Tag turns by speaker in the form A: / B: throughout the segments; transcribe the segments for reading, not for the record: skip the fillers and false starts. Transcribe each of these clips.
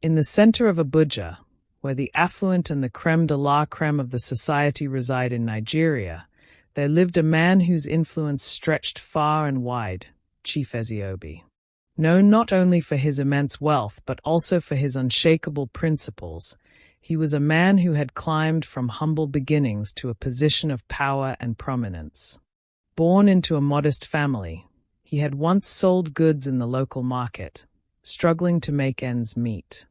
A: In the center of Abuja, where the affluent and the crème de la crème of the society reside in Nigeria, there lived a man whose influence stretched far and wide, Chief Ezeobi. Known not only for his immense wealth but also for his unshakable principles, he was a man who had climbed from humble beginnings to a position of power and prominence. Born into a modest family, he had once sold goods in the local market, struggling to make ends meet.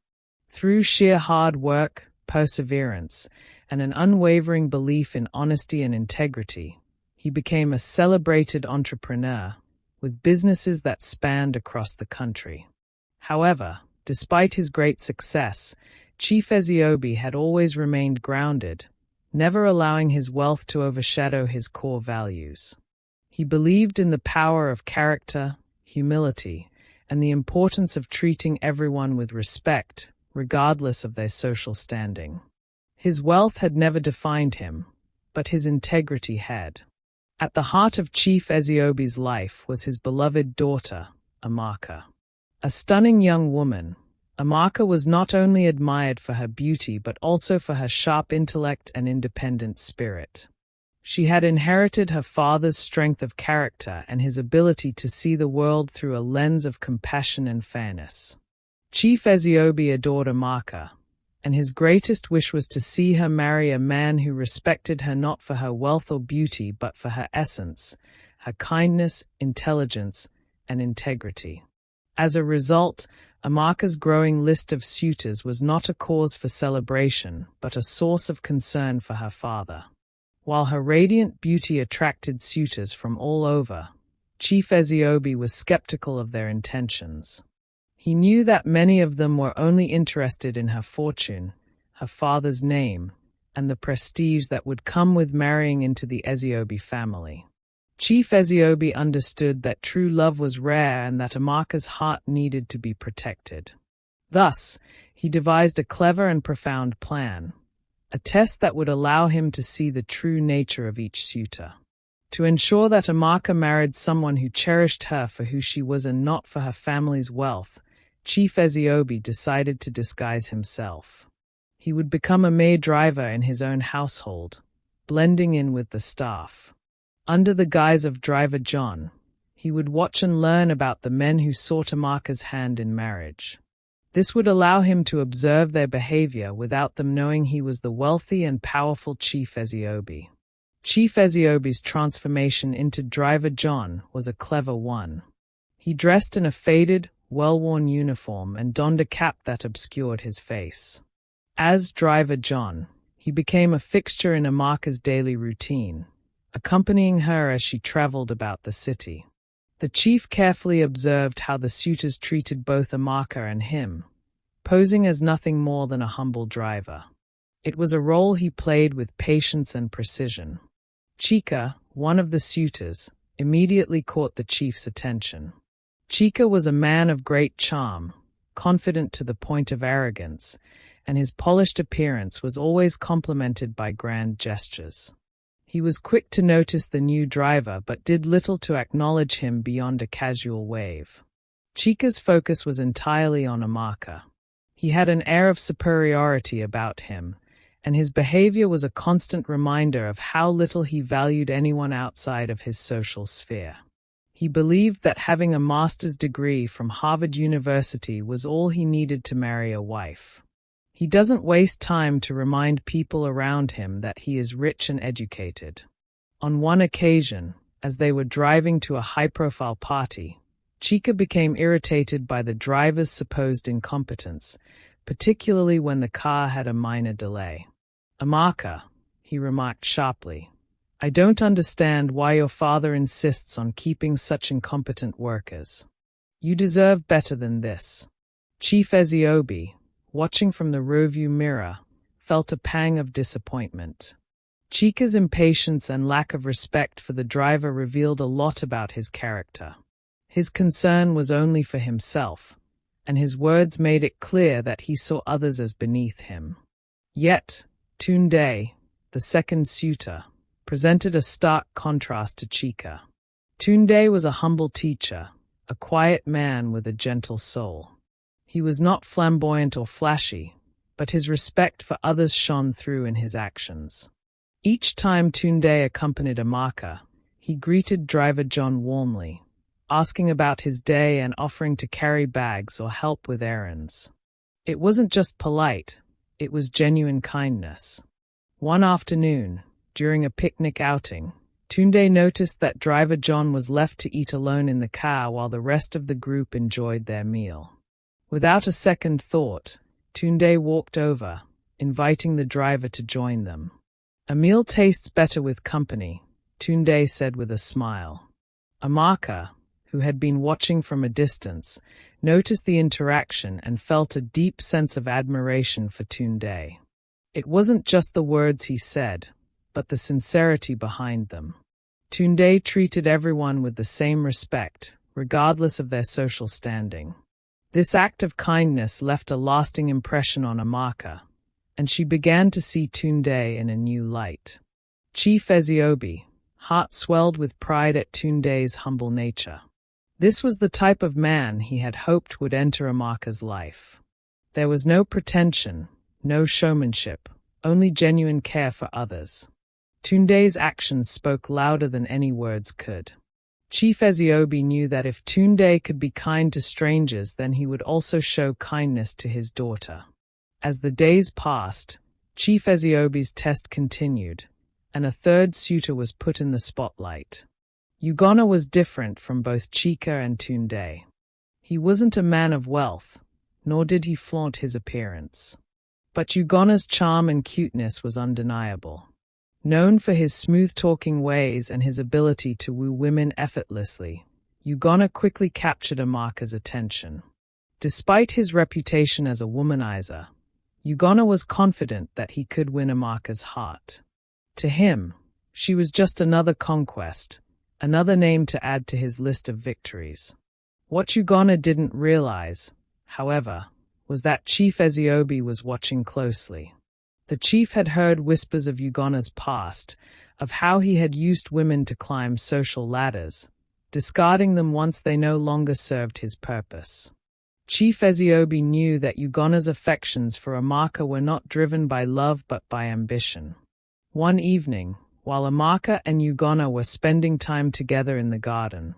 A: Through sheer hard work, perseverance, and an unwavering belief in honesty and integrity, he became a celebrated entrepreneur with businesses that spanned across the country. However, despite his great success, Chief Ezeobi had always remained grounded, never allowing his wealth to overshadow his core values. He believed in the power of character, humility, and the importance of treating everyone with respect, regardless of their social standing. His wealth had never defined him, but his integrity had. At the heart of Chief Ezeobi's life was his beloved daughter, Amaka. A stunning young woman, Amaka was not only admired for her beauty but also for her sharp intellect and independent spirit. She had inherited her father's strength of character and his ability to see the world through a lens of compassion and fairness. Chief Ezeobi adored Amaka, and his greatest wish was to see her marry a man who respected her not for her wealth or beauty but for her essence, her kindness, intelligence, and integrity. As a result, Amaka's growing list of suitors was not a cause for celebration but a source of concern for her father. While her radiant beauty attracted suitors from all over, Chief Ezeobi was skeptical of their intentions. He knew that many of them were only interested in her fortune, her father's name, and the prestige that would come with marrying into the Ezeobi family. Chief Ezeobi understood that true love was rare and that Amaka's heart needed to be protected. Thus, he devised a clever and profound plan, a test that would allow him to see the true nature of each suitor. To ensure that Amaka married someone who cherished her for who she was and not for her family's wealth, Chief Ezeobi decided to disguise himself. He would become a maid driver in his own household, blending in with the staff. Under the guise of Driver John, he would watch and learn about the men who sought Amaka's hand in marriage. This would allow him to observe their behavior without them knowing he was the wealthy and powerful Chief Ezeobi. Chief Ezeobi's transformation into Driver John was a clever one. He dressed in a faded, well-worn uniform and donned a cap that obscured his face. As Driver John, he became a fixture in Amaka's daily routine, accompanying her as she traveled about the city. The chief carefully observed how the suitors treated both Amaka and him, posing as nothing more than a humble driver. It was a role he played with patience and precision. Chika, one of the suitors, immediately caught the chief's attention. Chika was a man of great charm, confident to the point of arrogance, and his polished appearance was always complemented by grand gestures. He was quick to notice the new driver but did little to acknowledge him beyond a casual wave. Chika's focus was entirely on Amaka. He had an air of superiority about him, and his behavior was a constant reminder of how little he valued anyone outside of his social sphere. He believed that having a master's degree from Harvard University was all he needed to marry a wife. He doesn't waste time to remind people around him that he is rich and educated. On one occasion, as they were driving to a high-profile party, Chika became irritated by the driver's supposed incompetence, particularly when the car had a minor delay. "Amaka," he remarked sharply, "I don't understand why your father insists on keeping such incompetent workers. You deserve better than this." Chief Ezeobi, watching from the rearview mirror, felt a pang of disappointment. Chika's impatience and lack of respect for the driver revealed a lot about his character. His concern was only for himself, and his words made it clear that he saw others as beneath him. Yet, Tunde, the second suitor, presented a stark contrast to Chika. Tunde was a humble teacher, a quiet man with a gentle soul. He was not flamboyant or flashy, but his respect for others shone through in his actions. Each time Tunde accompanied Amaka, he greeted driver John warmly, asking about his day and offering to carry bags or help with errands. It wasn't just polite, it was genuine kindness. One afternoon, during a picnic outing, Tunde noticed that driver John was left to eat alone in the car while the rest of the group enjoyed their meal. Without a second thought, Tunde walked over, inviting the driver to join them. "A meal tastes better with company," Tunde said with a smile. Amaka, who had been watching from a distance, noticed the interaction and felt a deep sense of admiration for Tunde. It wasn't just the words he said, but the sincerity behind them. Tunde treated everyone with the same respect, regardless of their social standing. This act of kindness left a lasting impression on Amaka, and she began to see Tunde in a new light. Chief Ezeobi, heart swelled with pride at Tunde's humble nature. This was the type of man he had hoped would enter Amaka's life. There was no pretension, no showmanship, only genuine care for others. Tunde's actions spoke louder than any words could. Chief Ezeobi knew that if Tunde could be kind to strangers, then he would also show kindness to his daughter. As the days passed, Chief Ezeobi's test continued, and a third suitor was put in the spotlight. Ugonna was different from both Chika and Tunde. He wasn't a man of wealth, nor did he flaunt his appearance. But Ugonna's charm and cuteness was undeniable. Known for his smooth-talking ways and his ability to woo women effortlessly, Ugonna quickly captured Amaka's attention. Despite his reputation as a womanizer, Ugonna was confident that he could win Amaka's heart. To him, she was just another conquest, another name to add to his list of victories. What Ugonna didn't realize, however, was that Chief Ezeobi was watching closely. The chief had heard whispers of Ugonna's past, of how he had used women to climb social ladders, discarding them once they no longer served his purpose. Chief Ezeobi knew that Ugonna's affections for Amaka were not driven by love but by ambition. One evening, while Amaka and Ugonna were spending time together in the garden,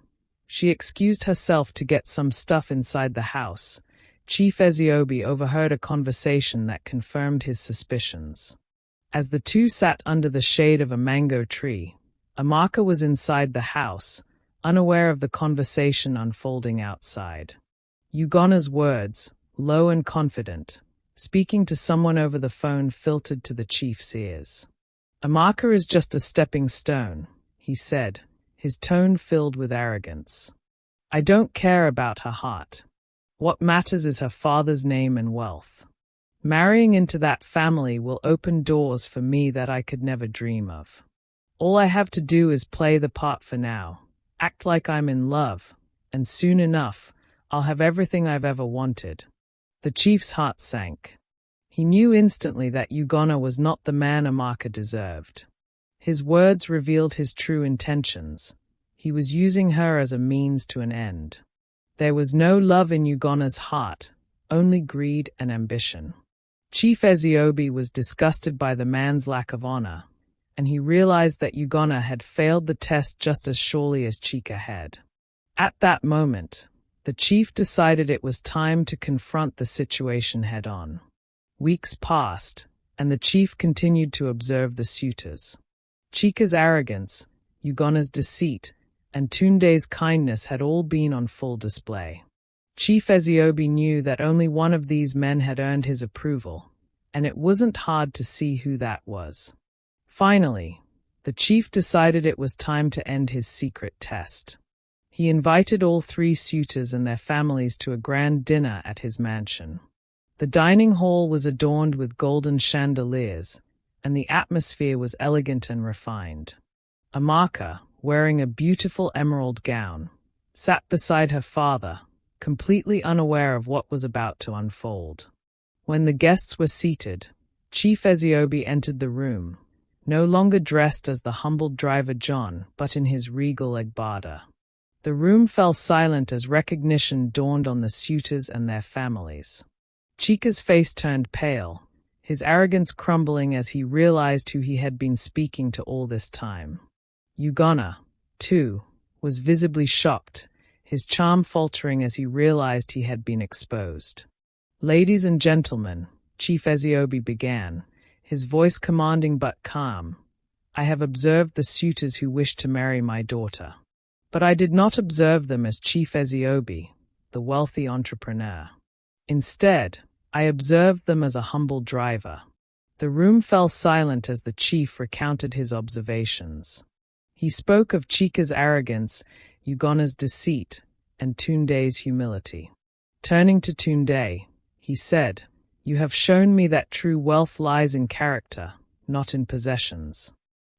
A: she excused herself to get some stuff inside the house. Chief Ezeobi overheard a conversation that confirmed his suspicions. As the two sat under the shade of a mango tree, Amaka was inside the house, unaware of the conversation unfolding outside. Ugonna's words, low and confident, speaking to someone over the phone, filtered to the chief's ears. "Amaka is just a stepping stone," he said, his tone filled with arrogance. "I don't care about her heart. What matters is her father's name and wealth. Marrying into that family will open doors for me that I could never dream of. All I have to do is play the part for now, act like I'm in love, and soon enough, I'll have everything I've ever wanted." The chief's heart sank. He knew instantly that Ugonna was not the man Amaka deserved. His words revealed his true intentions. He was using her as a means to an end. There was no love in Ugonna's heart, only greed and ambition. Chief Ezeobi was disgusted by the man's lack of honor, and he realized that Ugonna had failed the test just as surely as Chika had. At that moment, the chief decided it was time to confront the situation head-on. Weeks passed, and the chief continued to observe the suitors. Chika's arrogance, Ugonna's deceit, and Tunde's kindness had all been on full display. Chief Ezeobi knew that only one of these men had earned his approval, and it wasn't hard to see who that was. Finally, the chief decided it was time to end his secret test. He invited all three suitors and their families to a grand dinner at his mansion. The dining hall was adorned with golden chandeliers, and the atmosphere was elegant and refined. Amaka, wearing a beautiful emerald gown, sat beside her father, completely unaware of what was about to unfold. When the guests were seated, Chief Ezeobi entered the room, no longer dressed as the humbled driver John, but in his regal egbada. The room fell silent as recognition dawned on the suitors and their families. Chika's face turned pale, his arrogance crumbling as he realized who he had been speaking to all this time. Ugonna, too, was visibly shocked, his charm faltering as he realized he had been exposed. "Ladies and gentlemen," Chief Ezeobi began, his voice commanding but calm, "I have observed the suitors who wish to marry my daughter. But I did not observe them as Chief Ezeobi, the wealthy entrepreneur. Instead, I observed them as a humble driver." The room fell silent as the chief recounted his observations. He spoke of Chika's arrogance, Ugonna's deceit, and Tunde's humility. Turning to Tunde, he said, "You have shown me that true wealth lies in character, not in possessions.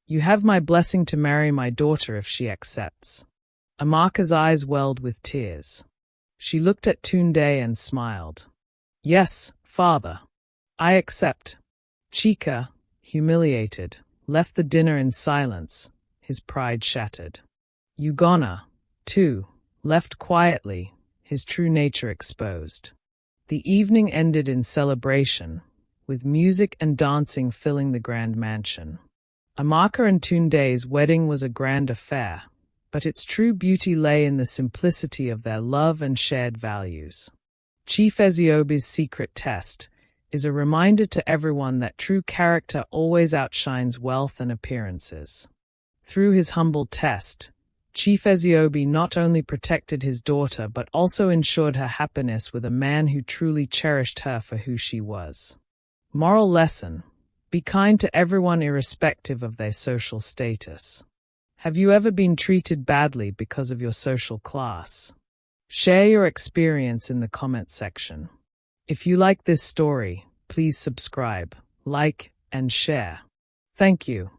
A: You have my blessing to marry my daughter if she accepts." Amaka's eyes welled with tears. She looked at Tunde and smiled. "Yes, father. I accept." Chika, humiliated, left the dinner in silence, his pride shattered. Ugonna, too, left quietly, his true nature exposed. The evening ended in celebration, with music and dancing filling the grand mansion. Amaka and Tunde's wedding was a grand affair, but its true beauty lay in the simplicity of their love and shared values. Chief Ezeobi's secret test is a reminder to everyone that true character always outshines wealth and appearances. Through his humble test, Chief Ezeobi not only protected his daughter but also ensured her happiness with a man who truly cherished her for who she was. Moral lesson: be kind to everyone irrespective of their social status. Have you ever been treated badly because of your social class? Share your experience in the comment section. If you like this story, please subscribe, like, and share. Thank you.